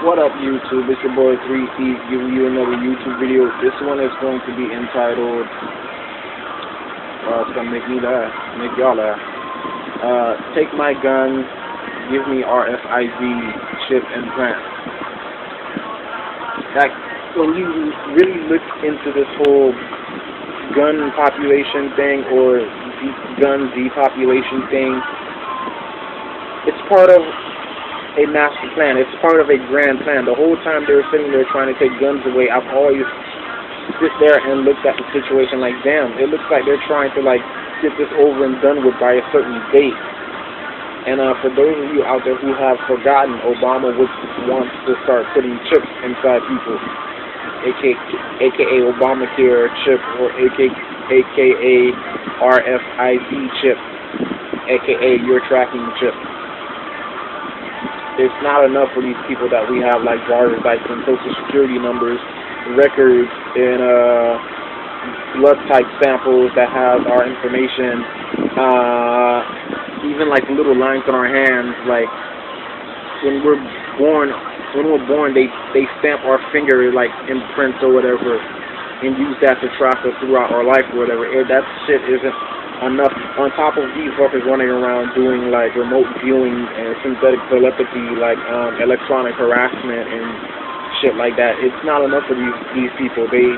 What up, YouTube? It's your boy 3C giving you another YouTube video. This one is going to be entitled, it's going to make me laugh, make y'all laugh. Take my gun, give me rfid chip implant. Like, when you really look into this whole gun population thing or gun depopulation thing, it's part of a master plan. It's part of a grand plan. The whole time they were sitting there trying to take guns away, I've always sit there and looked at the situation like, damn, it looks like they're trying to like get this over and done with by a certain date. And for those of you out there who have forgotten, Obama wants to start putting chips inside people, aka Obamacare chip, or aka RFID chip, aka your tracking chip. It's not enough for these people that we have like driver's license, social security numbers, records, and blood type samples that have our information, even like little lines on our hands. Like when we're born, they stamp our finger like imprints or whatever, and use that to track us throughout our life or whatever. That shit isn't enough. On top of these fuckers running around doing like remote viewing and synthetic telepathy, like electronic harassment and shit like that, it's not enough for these people. They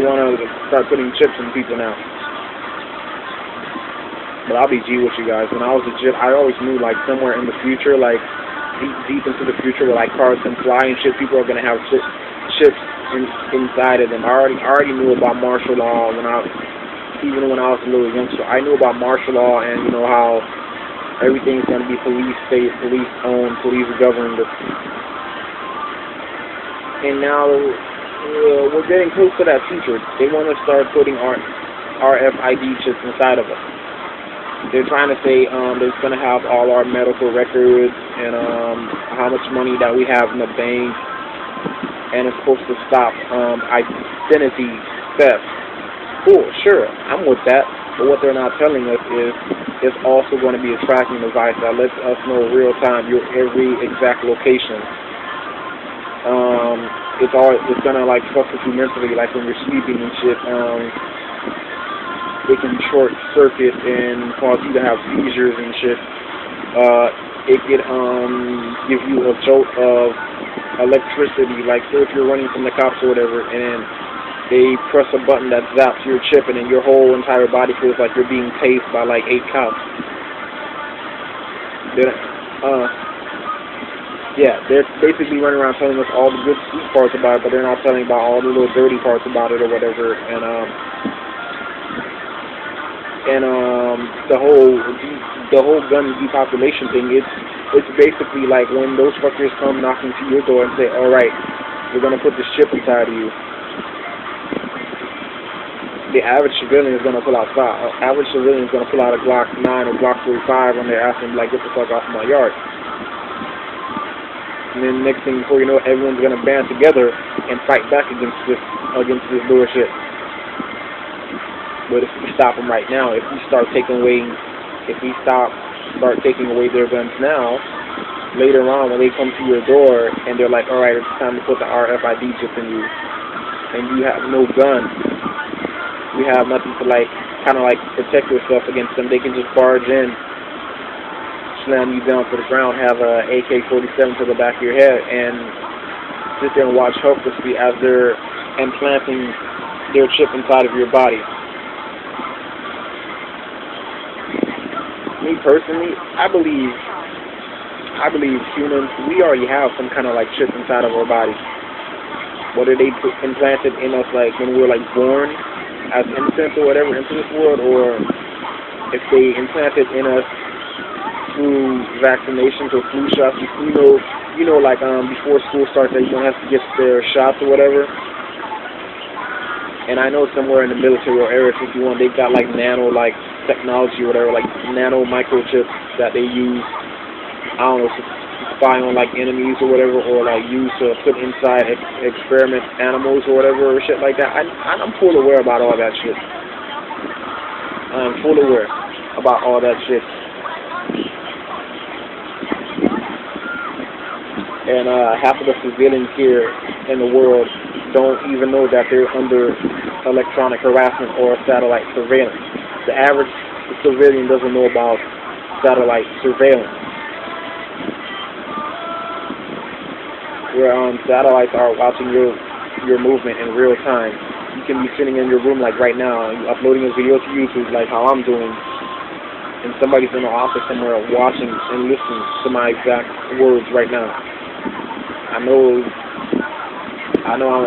want to start putting chips in people now. But I'll be G with you guys. When I was a kid, I always knew like somewhere in the future, like deep into the future, where like cars can fly and shit, people are gonna have chips inside of them. I already knew about martial law even when I was a little youngster. I knew about martial law and, you know, how everything's going to be police state, police owned, police governed. And now we're getting close to that future. They want to start putting RFID chips inside of us. They're trying to say they're going to have all our medical records and how much money that we have in the bank, and it's supposed to stop identity theft. Cool, sure, I'm with that. But what they're not telling us is it's also going to be a tracking device that lets us know real time your every exact location. It's going to like fuck with you mentally, like when you're sleeping and shit. It can short circuit and cause you to have seizures and shit. It could give you a jolt of electricity, like say if you're running from the cops or whatever, and they press a button that zaps your chip, and then your whole entire body feels like you're being tased by like 8 cops. They're basically running around telling us all the good sweet parts about it, but they're not telling about all the little dirty parts about it or whatever. And the whole gun depopulation thing, it's basically like when those fuckers come knocking to your door and say, all right, we're gonna put this chip inside of you. The average civilian is going to pull out a Glock 9 or Glock 45 when they're asking, like, get the fuck off my yard. And then next thing before you know, everyone's going to band together and fight back against this bullshit. But if we stop them right now, if we start taking away their guns now, later on when they come to your door and they're like, all right, it's time to put the RFID chip in you, and you have no gun, you have nothing to like, kind of like protect yourself against them. They can just barge in, slam you down to the ground, have a AK-47 to the back of your head, and sit there and watch helplessly as they're implanting their chip inside of your body. Me personally, I believe humans, we already have some kind of like chip inside of our body. Whether they implanted in us like when we were like born as infants or whatever into this world, or if they implanted in us through vaccinations or flu shots. You know, like before school starts, everyone has to get their shots or whatever. And I know somewhere in the military or Area 51, they've got like nano like technology or whatever, like nano microchips that they use. I don't know, to spy on like enemies or whatever, or like use to put inside experiment animals or whatever or shit like that. I'm full aware about all that shit. I'm full aware about all that shit. and half of the civilians here in the world don't even know that they're under electronic harassment or satellite surveillance. The average civilian doesn't know about satellite surveillance, where satellites are watching your movement in real time. You can be sitting in your room like right now, and uploading a video to YouTube like how I'm doing, and somebody's in the office somewhere watching and listening to my exact words right now. I know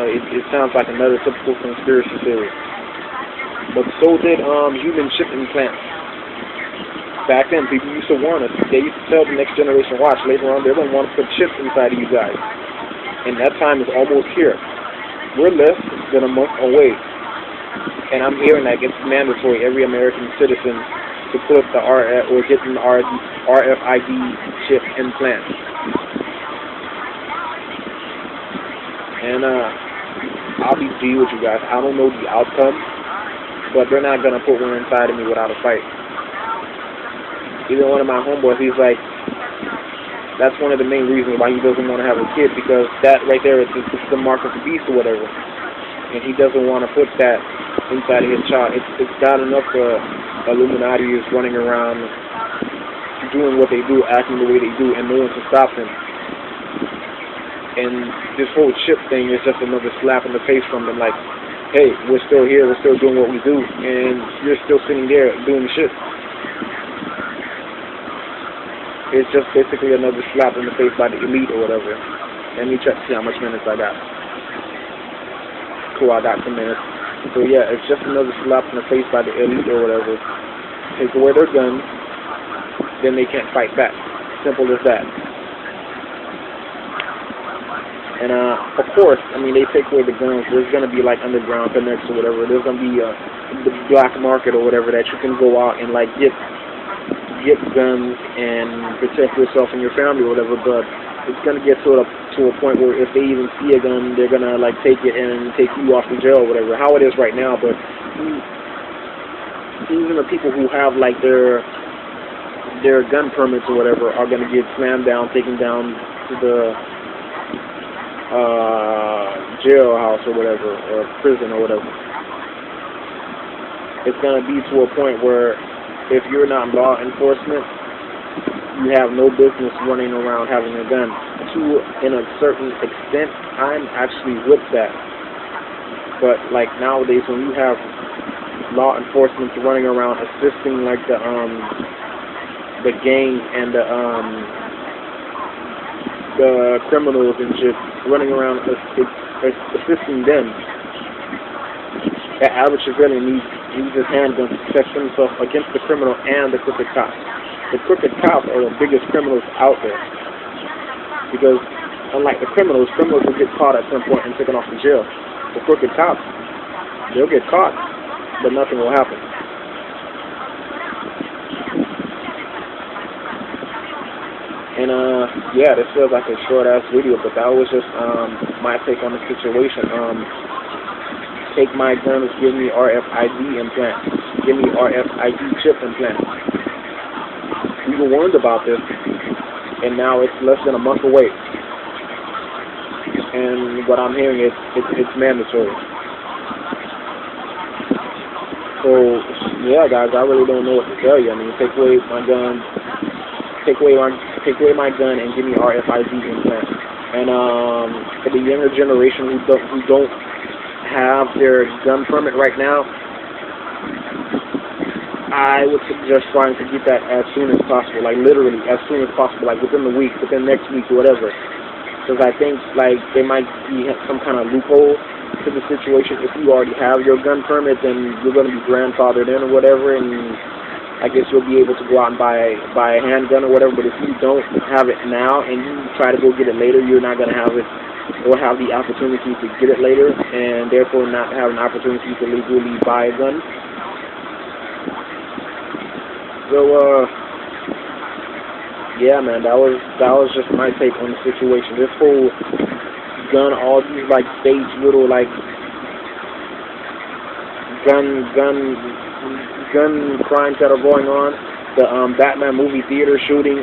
it sounds like another typical conspiracy theory, but so did human chip implants. Back then, people used to warn us. They used to tell the next generation, watch, later on they're going to want to put chips inside of you guys. And that time is almost here. We're less than a month away. And I'm hearing that it's mandatory, every American citizen, to put the get an RFID chip implant. And I'll be G with you guys. I don't know the outcome, but they're not going to put one inside of me without a fight. Even one of my homeboys, he's like, that's one of the main reasons why he doesn't want to have a kid, because that right there is the mark of the beast or whatever. And he doesn't want to put that inside of his child. It's bad enough Illuminati is running around doing what they do, acting the way they do, and no one can stop them. And this whole chip thing is just another slap in the face from them, like, hey, we're still here, we're still doing what we do, and you're still sitting there doing shit. It's just basically another slap in the face by the elite or whatever. Let me check to see how much minutes I got. Cool, I got 10 minutes. So yeah, it's just another slap in the face by the elite or whatever. Take away their guns, then they can't fight back. Simple as that. And of course, I mean, they take away the guns. There's going to be like underground connects or whatever. There's going to be the black market or whatever that you can go out and like get guns and protect yourself and your family or whatever. But it's going to get to a point where if they even see a gun, they're going to like take it and take you off to jail or whatever. How it is right now, but even the people who have like their gun permits or whatever are going to get slammed down, taken down to the jailhouse or whatever, or prison or whatever. It's going to be to a point where if you're not law enforcement, you have no business running around having a gun. In a certain extent, I'm actually with that. But like nowadays, when you have law enforcement running around assisting like the gangs and the criminals and shit, running around assisting them, the average civilian needs his handgun to protect himself against the criminal and the crooked cops. The crooked cops are the biggest criminals out there, because unlike the criminals will get caught at some point and taken off to jail. The crooked cops, they'll get caught, but nothing will happen. And yeah, this feels like a short-ass video, but that was just my take on the situation. Take my guns, give me RFID implant. Give me RFID chip implant. We were warned about this, and now it's less than a month away. And what I'm hearing is it's mandatory. So yeah, guys, I really don't know what to tell you. I mean, take away my gun, take away my gun, and give me RFID implant. And for the younger generation who don't have their gun permit right now, I would suggest trying to get that as soon as possible, like literally as soon as possible, like within the week, within next week, or whatever. Because I think like there might be some kind of loophole to the situation. If you already have your gun permit, then you're going to be grandfathered in or whatever, and I guess you'll be able to go out and buy a handgun or whatever. But if you don't have it now and you try to go get it later, you're not going to have it or have the opportunity to get it later, and therefore not have an opportunity to legally buy a gun. So yeah, man, that was just my take on the situation. This whole gun, all these like stage little like gun crimes that are going on. The Batman movie theater shooting,